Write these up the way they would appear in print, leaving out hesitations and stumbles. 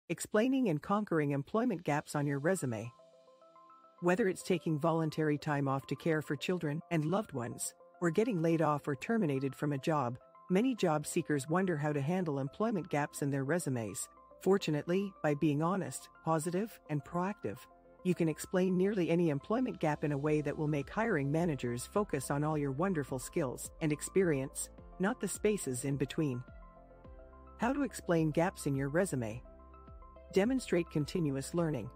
Explaining and conquering employment gaps on your resume. Whether it's taking voluntary time off to care for children and loved ones, or getting laid off or terminated from a job, many job seekers wonder how to handle employment gaps in their resumes. Fortunately, by being honest, positive, and proactive, you can explain nearly any employment gap in a way that will make hiring managers focus on all your wonderful skills and experience, not the spaces in between. How to explain gaps in your resume. Demonstrate continuous learning.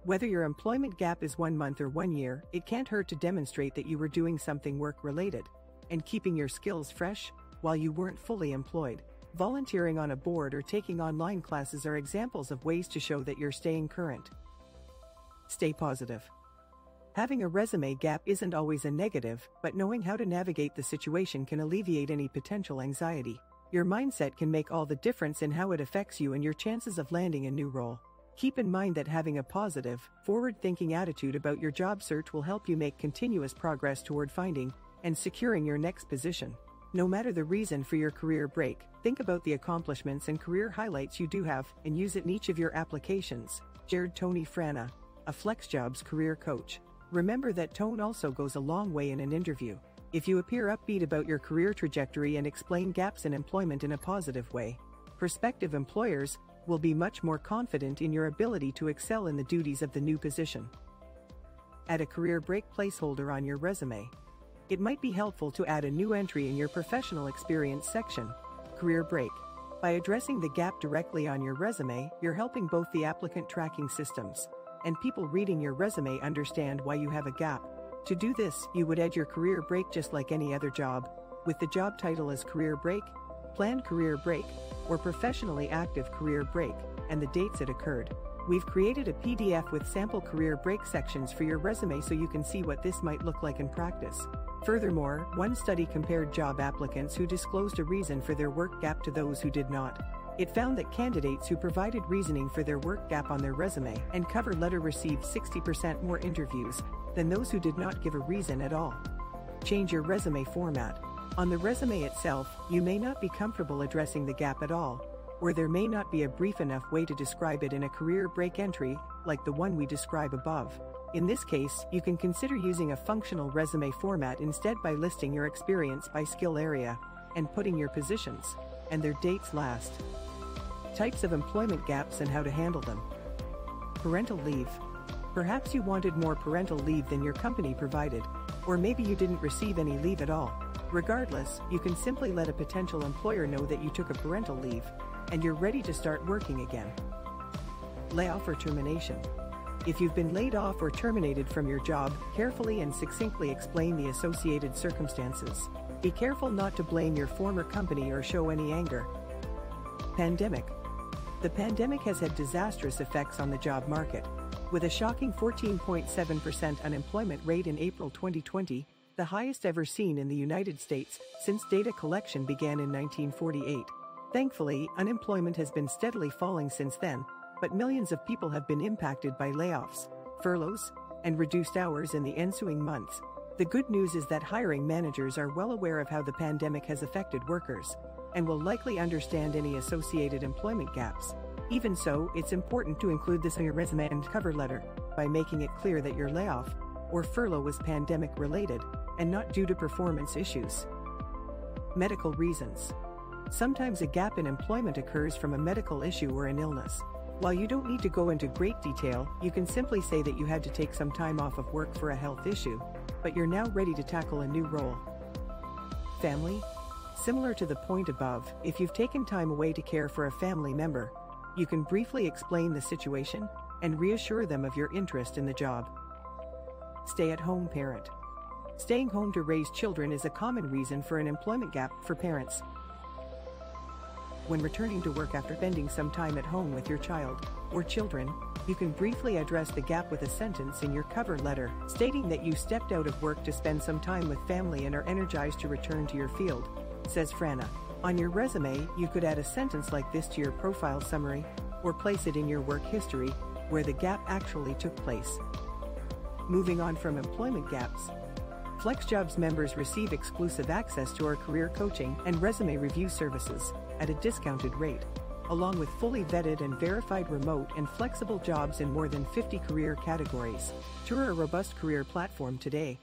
Whether your employment gap is 1 month or 1 year, it can't hurt to demonstrate that you were doing something work-related and keeping your skills fresh while you weren't fully employed. Volunteering on a board or taking online classes are examples of ways to show that you're staying current. Stay positive. Having a resume gap isn't always a negative, but knowing how to navigate the situation can alleviate any potential anxiety. Your mindset can make all the difference in how it affects you and your chances of landing a new role. Keep in mind that having a positive, forward-thinking attitude about your job search will help you make continuous progress toward finding and securing your next position. No matter the reason for your career break, think about the accomplishments and career highlights you do have and use it in each of your applications. Shared Tony Frana, a FlexJobs career coach. Remember that tone also goes a long way in an interview. If you appear upbeat about your career trajectory and explain gaps in employment in a positive way, prospective employers will be much more confident in your ability to excel in the duties of the new position. Add a career break placeholder on your resume. It might be helpful to add a new entry in your professional experience section. Career break. By addressing the gap directly on your resume, you're helping both the applicant tracking systems and people reading your resume understand why you have a gap. To do this, you would add your career break just like any other job, with the job title as career break, planned career break, or professionally active career break, and the dates it occurred. We've created a PDF with sample career break sections for your resume so you can see what this might look like in practice. Furthermore, one study compared job applicants who disclosed a reason for their work gap to those who did not. It found that candidates who provided reasoning for their work gap on their resume and cover letter received 60% more interviews than those who did not give a reason at all. Change your resume format. On the resume itself, you may not be comfortable addressing the gap at all, or there may not be a brief enough way to describe it in a career break entry, like the one we describe above. In this case, you can consider using a functional resume format instead by listing your experience by skill area and putting your positions and their dates last. Types of employment gaps and how to handle them. Parental leave. Perhaps you wanted more parental leave than your company provided, or maybe you didn't receive any leave at all. Regardless, you can simply let a potential employer know that you took a parental leave and you're ready to start working again. Layoff or termination. If you've been laid off or terminated from your job, carefully and succinctly explain the associated circumstances. Be careful not to blame your former company or show any anger. Pandemic. The pandemic has had disastrous effects on the job market. With a shocking 14.7% unemployment rate in April 2020, the highest ever seen in the United States since data collection began in 1948. Thankfully, unemployment has been steadily falling since then, but millions of people have been impacted by layoffs, furloughs, and reduced hours in the ensuing months. The good news is that hiring managers are well aware of how the pandemic has affected workers and will likely understand any associated employment gaps. Even so, it's important to include this in your resume and cover letter by making it clear that your layoff or furlough was pandemic-related and not due to performance issues. Medical reasons. Sometimes a gap in employment occurs from a medical issue or an illness. While you don't need to go into great detail, you can simply say that you had to take some time off of work for a health issue, but you're now ready to tackle a new role. Family. Similar to the point above, if you've taken time away to care for a family member, you can briefly explain the situation and reassure them of your interest in the job. Stay-at-home parent. Staying home to raise children is a common reason for an employment gap for parents. When returning to work after spending some time at home with your child or children, you can briefly address the gap with a sentence in your cover letter, stating that you stepped out of work to spend some time with family and are energized to return to your field, says Frana. On your resume, you could add a sentence like this to your profile summary, or place it in your work history, where the gap actually took place. Moving on from employment gaps. FlexJobs members receive exclusive access to our career coaching and resume review services at a discounted rate. along with fully vetted and verified remote and flexible jobs in more than 50 career categories. Tour a robust career platform today.